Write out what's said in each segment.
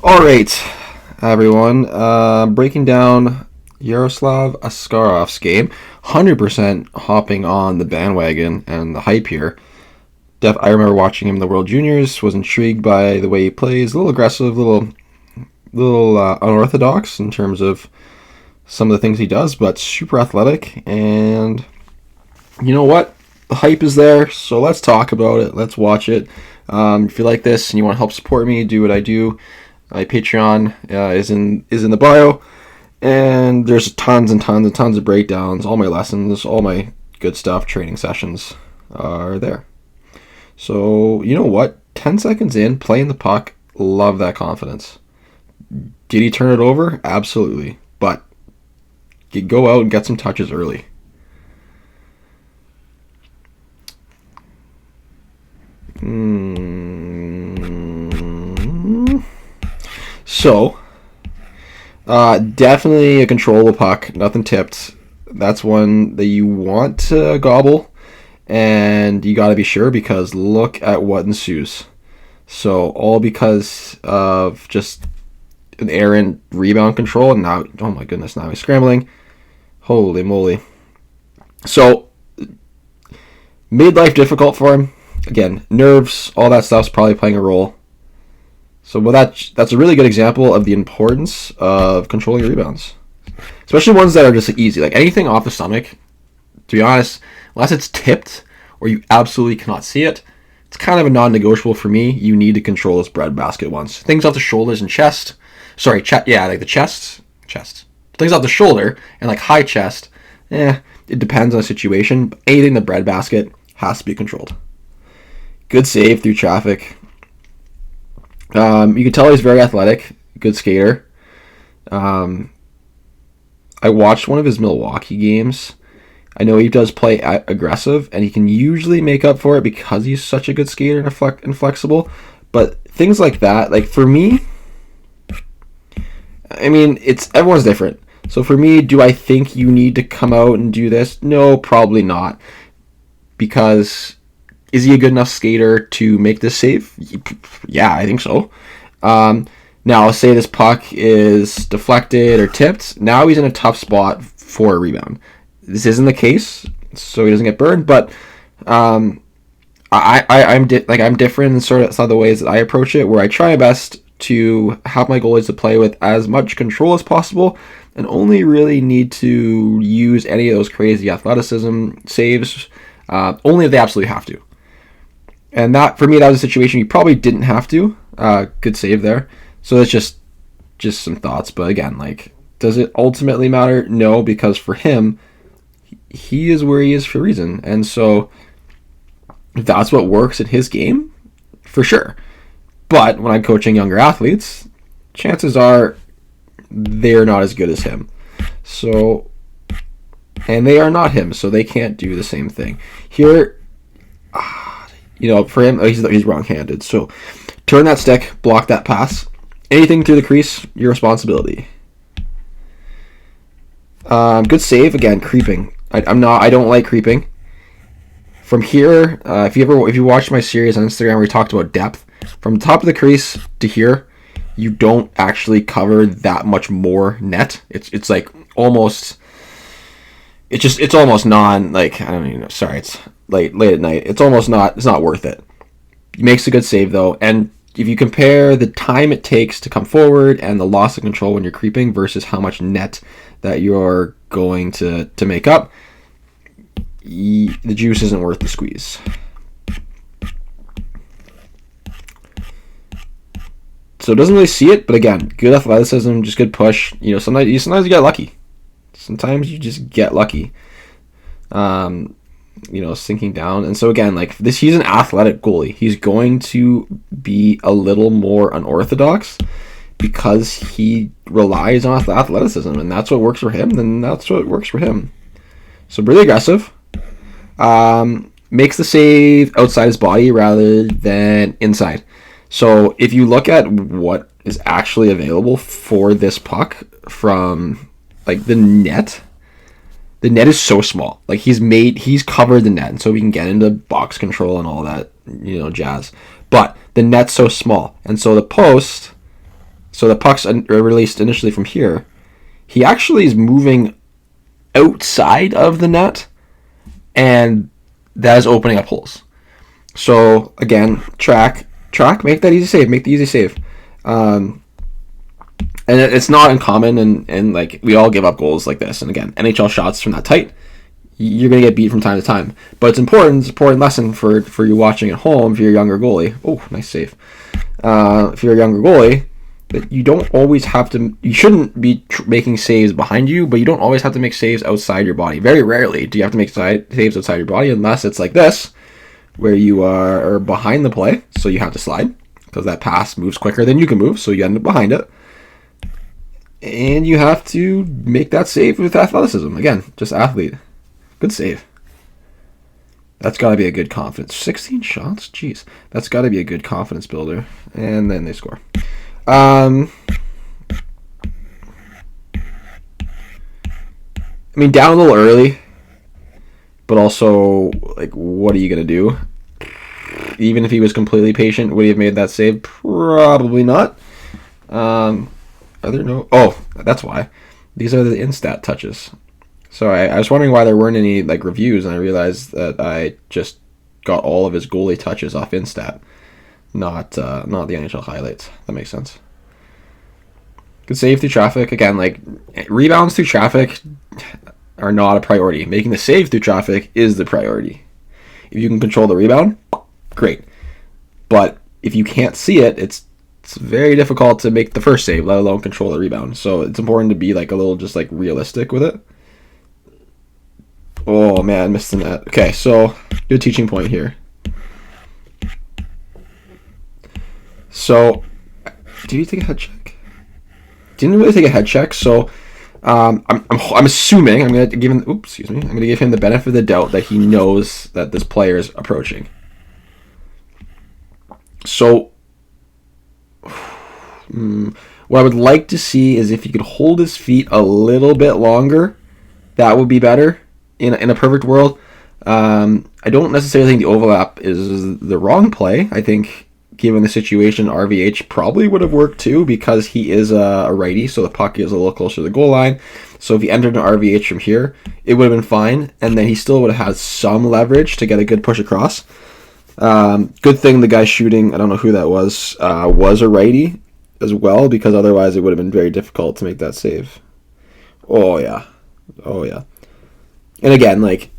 All right, everyone. Breaking down Yaroslav Askarov's game. 100% hopping on the bandwagon and the hype here. I remember watching him in the World Juniors. Was intrigued by the way he plays. A little aggressive, little unorthodox in terms of some of the things he does, but super athletic. And you know what? The hype is there, so let's talk about it. Let's watch it. If you like this and you want to help support me, do what I do. My Patreon is in the bio, and there's tons and tons and tons of breakdowns. All my lessons, all my good stuff, training sessions are there. So you know what? 10 seconds in, playing the puck, love that confidence. Did he turn it over? Absolutely, but you go out and get some touches early. So, definitely a controllable puck, nothing tipped. That's one that you want to gobble, and you got to be sure because look at what ensues. So, all because of just an errant rebound control, and now, oh my goodness, now he's scrambling. Holy moly. So, made life difficult for him. Again, nerves, all that stuff's probably playing a role. So that's a really good example of the importance of controlling your rebounds. Especially ones that are just easy. Like anything off the stomach, to be honest, unless it's tipped or you absolutely cannot see it, it's kind of a non-negotiable for me. You need to control those breadbasket ones. Things off the shoulders and chest. Sorry, like the chest. Things off the shoulder and like high chest, it depends on the situation. But anything in the breadbasket has to be controlled. Good save through traffic. You can tell he's very athletic, good skater. I watched one of his Milwaukee games. I know he does play aggressive, and he can usually make up for it because he's such a good skater and flexible. But things like that, like for me, I mean, everyone's different. So for me, do I think you need to come out and do this? No, probably not. Because is he a good enough skater to make this save? Yeah, I think so. Now, say this puck is deflected or tipped. Now he's in a tough spot for a rebound. This isn't the case, so he doesn't get burned. But I'm different in sort of some of the ways that I approach it, where I try my best to have my goalies to play with as much control as possible, and only really need to use any of those crazy athleticism saves only if they absolutely have to. And that, for me, that was a situation you probably didn't have to. Good save there. So that's just some thoughts. But again, like, does it ultimately matter? No, because for him, he is where he is for a reason. And so if that's what works in his game, for sure. But when I'm coaching younger athletes, chances are they're not as good as him. So, and they are not him, so they can't do the same thing. Here, for him, he's wrong-handed. So turn that stick, block that pass. Anything through the crease, your responsibility. Good save. Again, creeping. I don't like creeping. From here, if you watched my series on Instagram where we talked about depth, from the top of the crease to here, you don't actually cover that much more net. It's like almost. It's almost non, like, I don't even know. Sorry, it's late at night. It's not worth it. He makes a good save though, and if you compare the time it takes to come forward and the loss of control when you're creeping versus how much net that you're going to make up, the juice isn't worth the squeeze. So it doesn't really see it, but again, good athleticism, just good push. Sometimes you get lucky. Sometimes you just get lucky. Sinking down. And so again, like this, he's an athletic goalie. He's going to be a little more unorthodox because he relies on athleticism, and that's what works for him. Then that's what works for him. So really aggressive. Makes the save outside his body rather than inside. So if you look at what is actually available for this puck from like the net is so small. Like he's covered the net, and so we can get into box control and all that, jazz. But the net's so small, and so the post So the puck's released initially from here. He actually is moving outside of the net, and that is opening up holes. So again, track, make that easy save, make the easy save. And it's not uncommon, and like we all give up goals like this. And again, NHL shots from that tight, you're gonna get beat from time to time. But it's important. It's an important lesson for you watching at home if you're a younger goalie. Oh, nice save. If you're a younger goalie, that you don't always have to. You shouldn't be making saves behind you, but you don't always have to make saves outside your body. Very rarely do you have to make saves outside your body, unless it's like this, where you are behind the play, so you have to slide because that pass moves quicker than you can move, so you end up behind it. And you have to make that save with athleticism. Again, just athlete. Good save. That's got to be a good confidence. 16 shots? Jeez. That's got to be a good confidence builder. And then they score. I mean, down a little early. But also, like, what are you going to do? Even if he was completely patient, would he have made that save? Probably not. Are there no... Oh, that's why. These are the instat touches. So I was wondering why there weren't any like reviews, and I realized that I just got all of his goalie touches off Instat, not the NHL highlights. That makes sense. Good save through traffic. Again, like rebounds through traffic are not a priority. Making the save through traffic is the priority. If you can control the rebound, great. But if you can't see it, it's very difficult to make the first save, let alone control the rebound. So it's important to be like a little just like realistic with it. Oh man, missed the net. Okay, so good teaching point here. So, did he take a head check? Didn't really take a head check. So, I'm assuming I'm gonna give him. Oops, excuse me. I'm gonna give him the benefit of the doubt that he knows that this player is approaching. So, what I would like to see is if he could hold his feet a little bit longer. That would be better. In a perfect world, I don't necessarily think the overlap is the wrong play. I think, given the situation, RVH probably would have worked too because he is a righty, so the puck is a little closer to the goal line. So if he entered an RVH from here, it would have been fine, and then he still would have had some leverage to get a good push across. Good thing the guy shooting, I don't know who that was a righty as well, because otherwise it would have been very difficult to make that save. Oh yeah. And again, like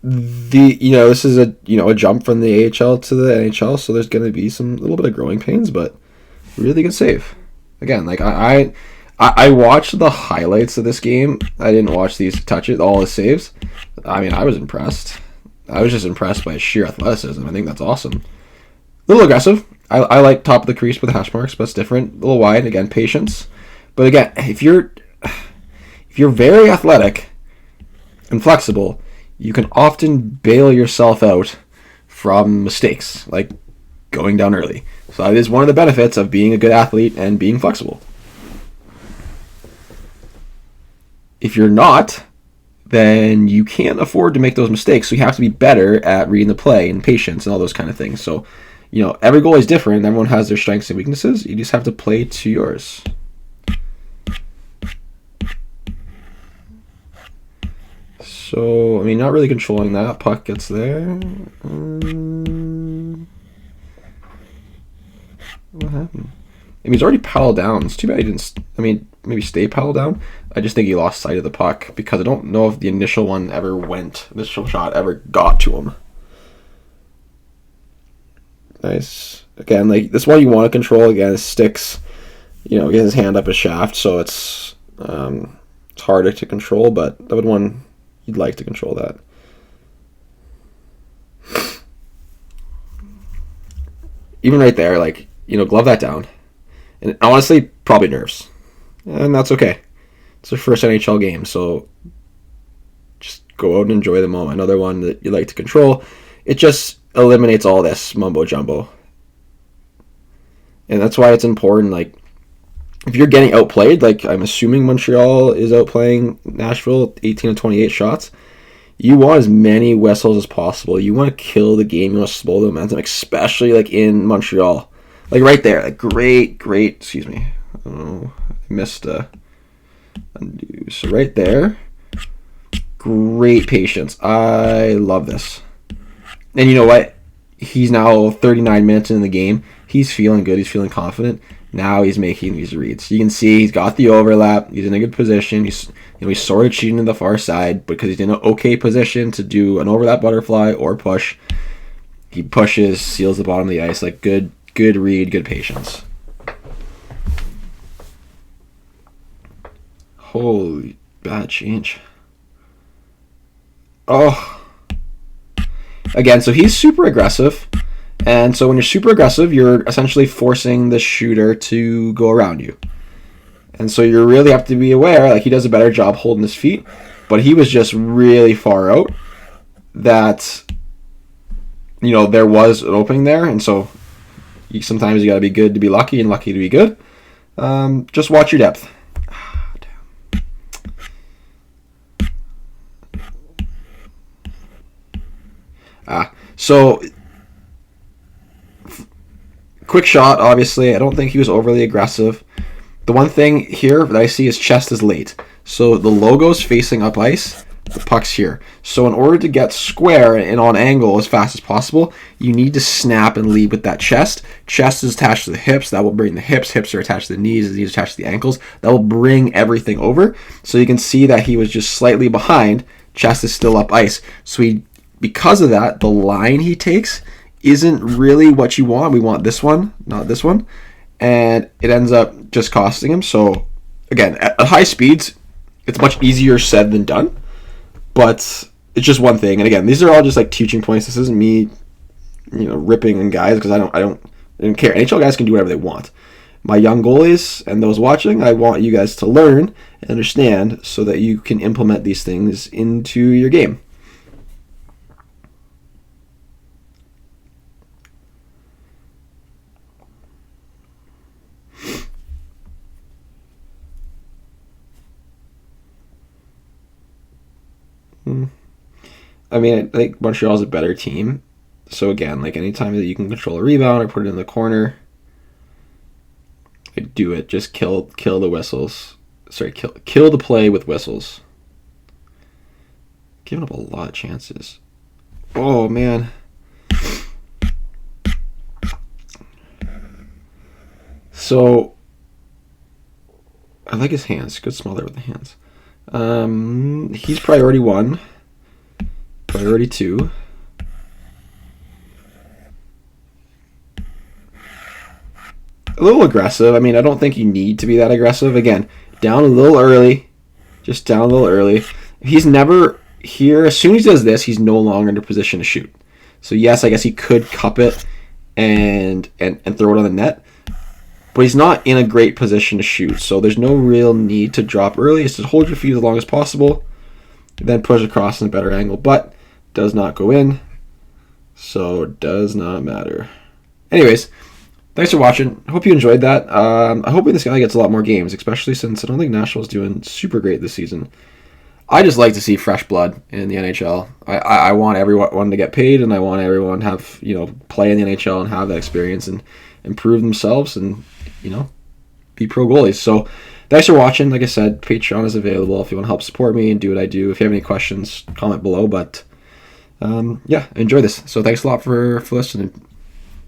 this is a jump from the AHL to the NHL, so there's going to be some little bit of growing pains, but really good save. Again, like I watched the highlights of this game. I didn't watch these touches, all his saves. I mean, I was impressed. I was just impressed by his sheer athleticism. I think that's awesome. A little aggressive. I like top of the crease with the hash marks, but it's different. A little wide. Again, patience. But again, if you're very athletic and flexible, you can often bail yourself out from mistakes, like going down early. So that is one of the benefits of being a good athlete and being flexible. If you're not, then you can't afford to make those mistakes, so you have to be better at reading the play and patience and all those kind of things. So, every goalie is different. Everyone has their strengths and weaknesses. You just have to play to yours. So, I mean, not really controlling that. Puck gets there. What happened? I mean, he's already paddled down. It's too bad he didn't, maybe stay paddled down. I just think he lost sight of the puck because I don't know if the initial shot ever got to him. Nice. Again, like, this one you want to control. Again, his sticks, get his hand up his shaft, so it's harder to control, but that would one... You'd like to control that. Even right there, like, glove that down. And honestly, probably nerves. And that's okay. It's your first NHL game, so just go out and enjoy the moment. Another one that you like to control. It just eliminates all this mumbo jumbo. And that's why it's important, like, if you're getting outplayed, like I'm assuming Montreal is outplaying Nashville 18-28 shots, you want as many whistles as possible. You want to kill the game. You want to slow the momentum, especially like in Montreal. Like right there, like great, excuse me. Oh, I missed undo. So right there, great patience. I love this. And you know what? He's now 39 minutes in the game. He's feeling good. He's feeling confident. Now he's making these reads. You can see he's got the overlap. He's in a good position. He's sort of cheating to the far side because he's in an okay position to do an overlap butterfly or push. He pushes, seals the bottom of the ice. Like good read, good patience. Holy bad change. Oh. Again, so he's super aggressive. And so when you're super aggressive, you're essentially forcing the shooter to go around you. And so you really have to be aware, like he does a better job holding his feet, but he was just really far out that, you know, there was an opening there. And so sometimes you got to be good to be lucky and lucky to be good. Just watch your depth. So quick shot, obviously. I don't think he was overly aggressive. The one thing here that I see is chest is late. So the logo's facing up ice, the puck's here. So in order to get square and on angle as fast as possible, you need to snap and lead with that chest. Chest is attached to the hips. That will bring the hips. Hips are attached to the knees. The knees are attached to the ankles. That will bring everything over. So you can see that he was just slightly behind. Chest is still up ice. So because of that, the line he takes isn't really what you want. We want this one, not this one. And it ends up just costing him. So, again, at high speeds, it's much easier said than done. But it's just one thing. And again, these are all just like teaching points. This isn't me, ripping on guys because I don't care. NHL guys can do whatever they want. My young goalies and those watching, I want you guys to learn and understand so that you can implement these things into your game. I mean, I think Montreal's a better team. So again, like anytime that you can control a rebound or put it in the corner, I do it. Just kill the whistles. Sorry, kill the play with whistles. Giving up a lot of chances. Oh man. So I like his hands. Good smell there with the hands. He's priority 1. Priority 2. A little aggressive. I mean, I don't think you need to be that aggressive. Again, down a little early. Just down a little early. He's never here. As soon as he does this, he's no longer in a position to shoot. So yes, I guess he could cup it and throw it on the net. But he's not in a great position to shoot. So there's no real need to drop early. It's just hold your feet as long as possible. Then push across in a better angle. But does not go in. So it does not matter. Anyways, thanks for watching. I hope you enjoyed that. I hope this guy gets a lot more games, especially since I don't think Nashville's doing super great this season. I just like to see fresh blood in the NHL. I want everyone to get paid, and I want everyone to have, play in the NHL and have that experience and improve themselves and, be pro goalies. So thanks for watching. Like I said, Patreon is available if you want to help support me and do what I do. If you have any questions, comment below. But enjoy this. So thanks a lot for listening.